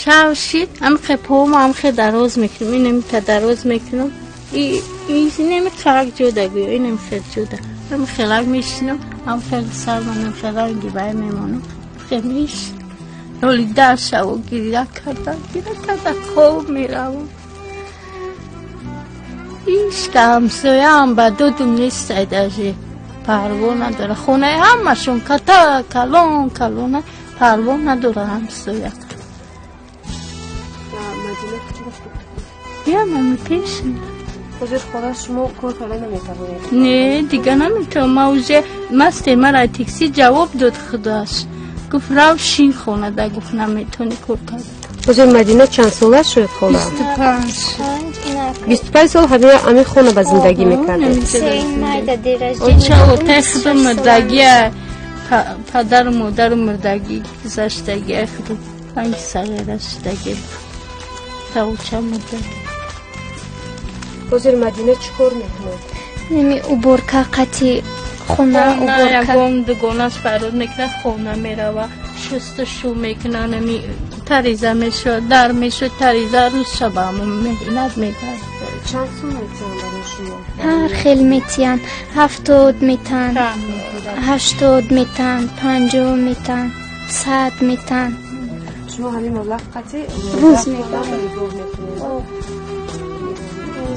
شب شید هم پاهم هم دراز میکنم این نمیتا دراز میکنم این نمیخواد جدا بیا این نمیخواد جدا هم خیلی میشنم هم خیلی سر منم خیلی گیبای میمانم خیلی میشنم نولی در شب و گیره کرده خوب میروم ایش که همسایه هم با دودم نیست ایداجی پروا نداره خونه همشون کتا کلونه پروا نداره همسایه یا من میپیشم بزرگ خدا شما کار کنه نمیتونید؟ نه دیگه نمیتونم موزه مسته مرا تکسی جواب داد خداش گفت رو شین خونه ده گفت نمیتونی کار کنه بزرگ مدینه چند ساله شد خاله؟ 25 سال همه خونه به زندگی میکرده اوچه اوته خود مردگی پدر و مادر مردگی گذشتگی خود 5 ساله رشتگی تا اوچه مردگی بزرگ مدینه چی کار میکنه؟ نمی اوبرکا قطی خونه اوبرکا یکم دگونش فرود میکنه خونه میره و شستشو میکنه نمی تریزه میشه در میشه تریزه روز شب همون مهنت میکنه چند سال میتونن برای شما؟ هر خیلی میتین 70 میتن 80 میتن 50 میتن 100 میتن شما همین مبلغ قطعی روز میکنه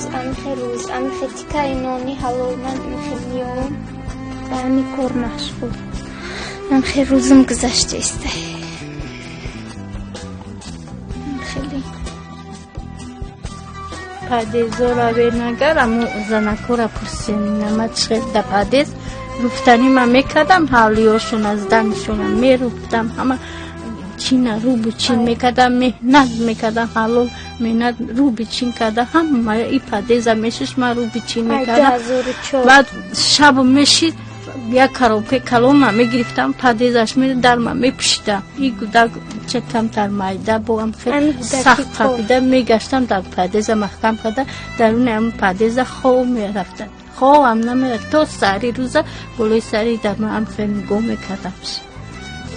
روز امخه تیکای نانی حلال من امخه میام و همی کار مشغول امخه روزم گذشته استه خیلی پدیزا را به نگرم زنکو را پرسیم چه در پدیز رفتنی من میکردم حالیاشون از دنشونم میرفتم همه چین رو بچین میکردم مهنت میکردم حلال مهنت رو بچین کرده همه ای پدیزا میشش من رو بچین میکردم بعد شب میشید یک کروپه کلوم میگرفتم پدیزش میره در من میپشیدم این گودک چه کمتر مایده با هم خیلی سخت خبیده میگشتم در پدیزا محکم کرده درون هم پدیزا خواه میرفتن خواه هم نمیرفت تا سری روزه گلوی سری در من هم خیلی نگاه میکردم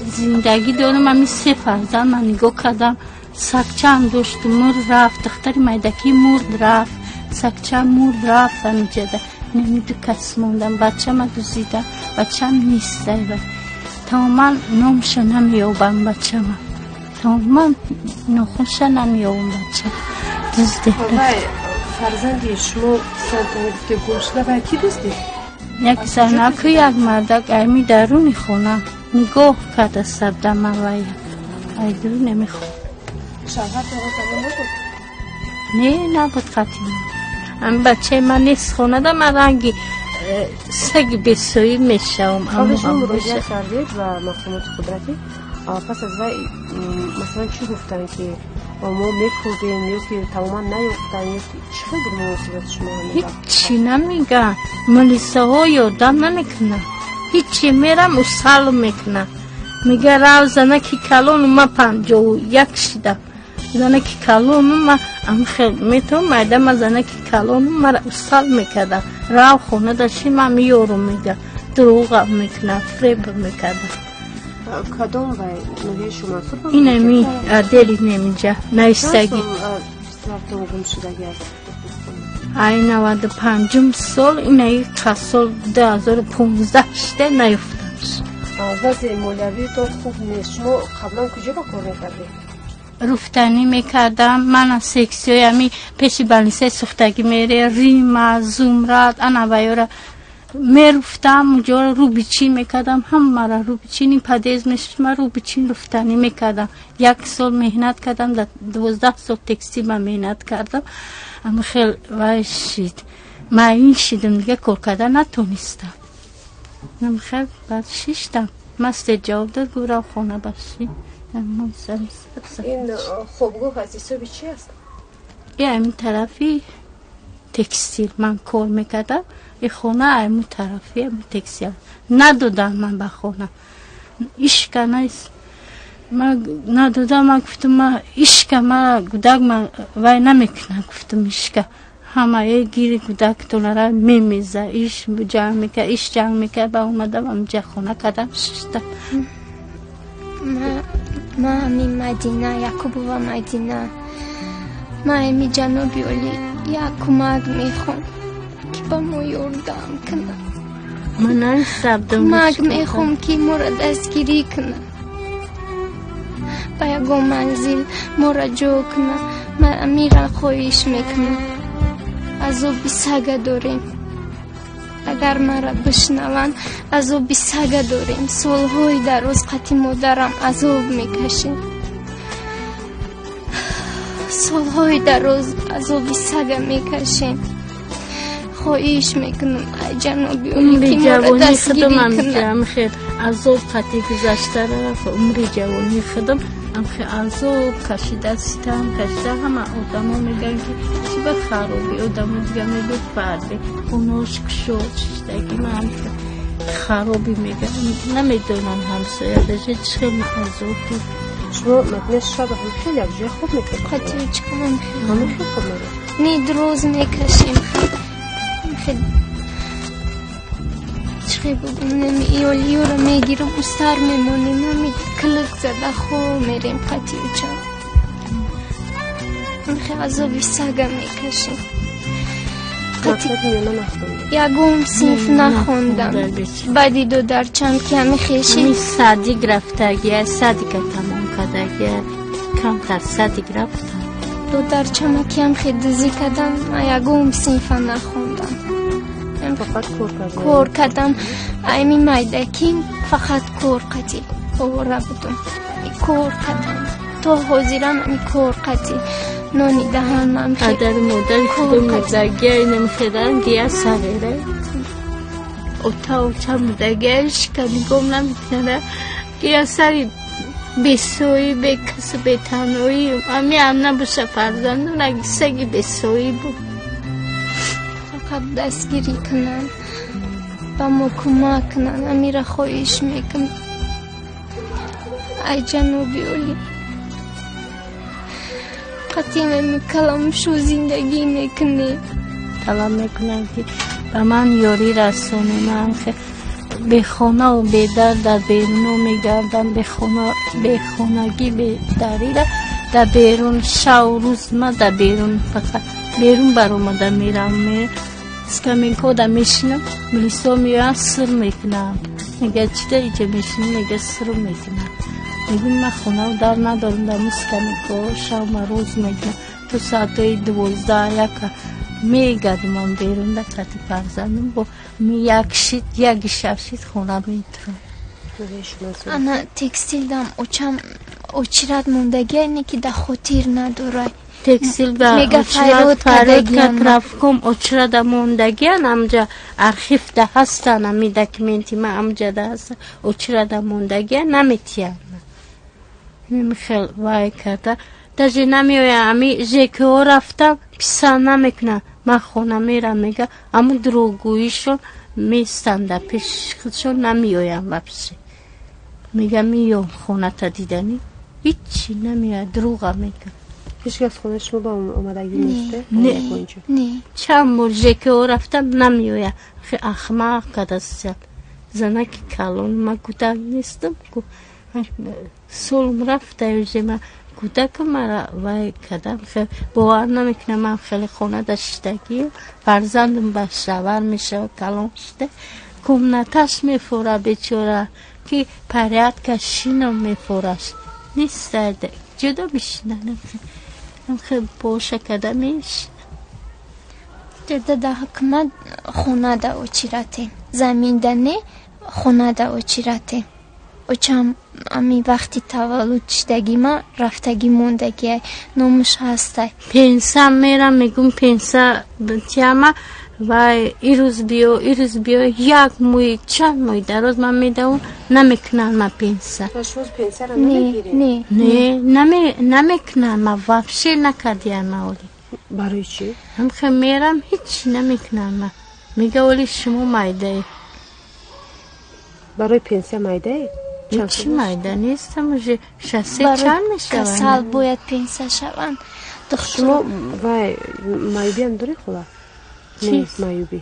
زندگی دارم همی 3 فرزند من نگاه کردم سکچه هم داشت مرد رفت دختر مایدکی مرد رفت سکچه هم مرد رفت همینجا نمیدو کس موندم بچه ما دوزیدم بچه هم نیست تماما نامشو نمیابم بچه ما تماما نخونش نمیابم بچه دزده فرزندی شما سنت گوشته و کی دزده؟ یک زنک و یک مردک ایمی درونی خونه نگاه کرده سبده من و یک ایدو نمیخون شوهر تو نبود؟ نه نبود خطی هم بچه من نیست خونه ده من رنگی سگ بسوی میشم اما شما مراجعه کردید و مفهومات قدرتی پس از وی مثلا چی گفتن که ما میکردیم یا که تماما نیفتن یا چی بود مناسبت شما هیچی نمیگن ملیسه ها یادم نمیکنه هیچی میرم و سال میکنه میگه رو زنکی کلون ما 51 شدم زنکی کلون ما هم خیلی میتونم مایده ما زنکی کلون ما را سال میکرده رو خونه داشتی ما میارم میگه دروغ میکنه فریب میکرده کدام وی نوی شما صبح اینه می دلی نمیجه نیستگی ای 95 سال اینه یک سال 2015 شده نیفتمش وضع مولوی تو خوب نیست شما قبلا کجا با کار میکردی؟ رفتنی میکردم من از سکسیوی همی پیشی بلنسه سختگی میره ریم زومرات انا ویاره میرفتم اونجا رو بیچین میکردم هم مرا رو بیچین این پدیز میشد من رو بیچین رفتنی میکردم 1 سال مهنت کردم 12 سال تکستیل من مهنت کردم اما خیلی وایشید من این شیدم دیگه کار کردن نتونستم من خیلی بعد شیشتم مست جواب داد گورا خونه باشی این خوبگاه از حسابی چی هست؟ این طرفی تکستیل من کار میکردم این خونه این طرفی این تکستیل ندادم من به خونه اشکا نیست من ندادم من گفتم من اشکا من گودک من وای نمیکنم گفتم اشکا همه گیری گودک تونره میمیزه ایش جنگ میکرد ایش جنگ میکرد با اومدم همجا خونه کردم ششتم ما امی مدینه یعقوبова مدینه ما امی جنابی علی یک کمک میخوام که با ما یاردم کنه من کمک میخوام که ما را دستگیری کنه با یکو منزل ما را جو کنه من امی را خواهش میکنم از او بی سگه داریم اگر ما را بشنوند از او بی سگه داریم سالهای دراز قطعی مادرم عذاب میکشیم سالهای دراز عذاب بی سگه میکشیم خواهش میکنم ای جنابی علی که ما را دستگیری کنه خیر عذاب قطعی گذشته رفت عمر جوانی خودم خیلی عذاب کشیده ستم کشیده همه آدم ها میگن که چی به خرابی آدم ها دیگه میگه فرده خوناش کشاد شدگی من خرابی میگن نمیدونم همسایه داشته چه عذاب دید شما مدنه شب هم خیلی یک جای خوب میکنم قطعی چکنم همه خیلی خوب میگه نید روز میکشیم خیلی چخی بگم نمی ایولیو رو میگیرم و سر میمونیم نمی کلک زده خو میریم قطعی چند خیلی عذابی سگه میکشیم یکم صنف نخوندم بعدی دو در چند که همی خیشیم صدی گرفتگیه صدی که تمام کدگیه کمتر صدی گرفتم دو در چند که هم خیلی دزی کدم یکم صنف نخوندم فقط کور کردم ایمی مایدکین فقط کور قدی باوره بودم کور کردم تو حاضرم امی کور قدی نانی دهان هم خیلی قدر مادر خودم مدگه نمیخیدن گیه سغیره اوتا مدگهش کمی گم نمیتنه گیه سری بسوی به کس به تنوی امی هم نبوشه فرزندون اگه سگی بسوی بود دستگیری کنن با ما کمک کنن امیر خواهش میکنم ای جنابی علی قطعی میکلم شو زندگی میکنی طلب میکنم که به من یاری رسونه من به خانه و به در بیرون میگردم به خانگی به دری در بیرون شو روز ما در بیرون فقط بیرون برامده میرم اسکامین کودا میشنم ملیسا میاد سر میکنم میگه چی داری که میشنم میگه سر میکنم میگم من خونه در ندارم در اسکامین کو شام روز میکنم تو ساعتای 12 یک میگردم بیرون در کتی فرزندم با یک شفشید خونه میترم انا تکستیل دم اوچرد موندگی اینی که در خاطر نداره تکسیل و اوچرد فراد رفکم اوچرد موندگی همجا ارخیف ده هستن همی دکمنتی من همجا ده هستن اوچرد موندگی نمیتیم خیلی وای کرده در جه نمیویم همی جکه ها رفتم پیسا نمیکنم من خونه میرم میگه همون دروگویشون میستنده پیش خودشون نمیویم وپسی میگه میوم خونه تا دیدنی هیچی نمیویم دروغه میگه هیچ کس خونه شما با اومدگی نیسته؟ نه چند مرجه که او رفتم نمیویم خیلی اخماق کده سید زنه که کلون من کودک نیستم سولم رفته یوزی من کودک مرا وای کدم خیلی باور نمیکنم من خیلی خونه داشتگی فرزندم به شور میشه و کلون شده کمنتش میفوره بیچوره که پریاد کشینم میفورش نیست جدا بشینه خیلی باشه کده میشه جدا ده حکمت خونه ده اوچیرته زمین ده نه خونه ده اوچیرته اوچم امی وقتی تولد شدگی ما رفتگی موندگی نومش هسته پنسا میرم میگم پنسا تیاما و ایروز بیا یک موی چند موی در روز من میدهم نمیکنم ما پنسا پنسا رو نمیگیری؟ نه نمیکنم ما وفشه نکردیم ما اولی برای چی؟ هم خیلی میرم هیچی نمیکنم ما میگه اولی شما مایده برای پنسا مایده؟ هیچی مایده نیستم شسته چند میشه سال باید پنسا شوند شما مایبی هم داری خواه؟ نیست مایوبی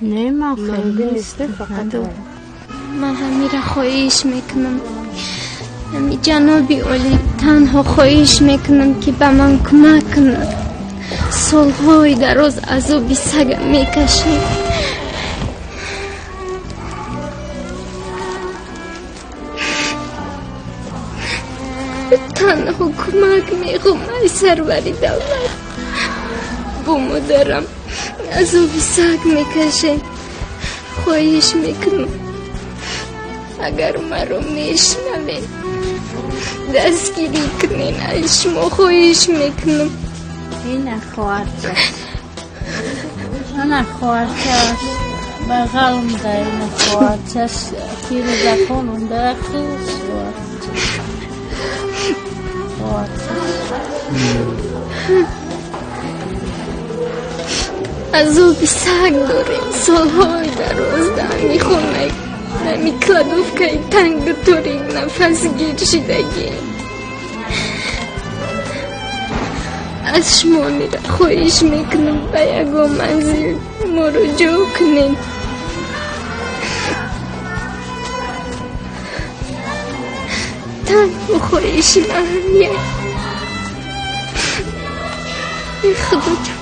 نه ما خیلی نیسته فقط من همی را خواهیش میکنم جنابی عالی تنها خواهش میکنم که به من کمک کنم. سالهای دراز عذابی سگ میکشم. تنها کمک میخوام ای سروری دولت. با مادرم عذابی سگ میکشم. خواهش میکنم اگر مرا میشنوین دستگیری کنین. از شما خواهش میکنم. این خواهرچه انا خواهرچه بغلم ده این خواهرچه فیروزه خانم ده خیلی عذابی سگ داریم. سالهای دراز در میخونه نمی کلادوفکای تنگ داریم. نفس گیر شدگی. از شما میره خواهش میکنم به یگا منزل ما رو جو کنین. تنها خواهش من یک خدا جان.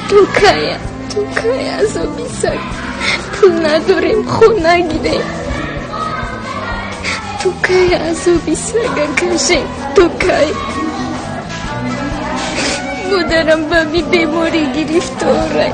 تو که عذابی سگ پول نداریم خونه گیریم. تو که عذابی سگ کشیم. تو که مادرم به بیماری گرفتاره.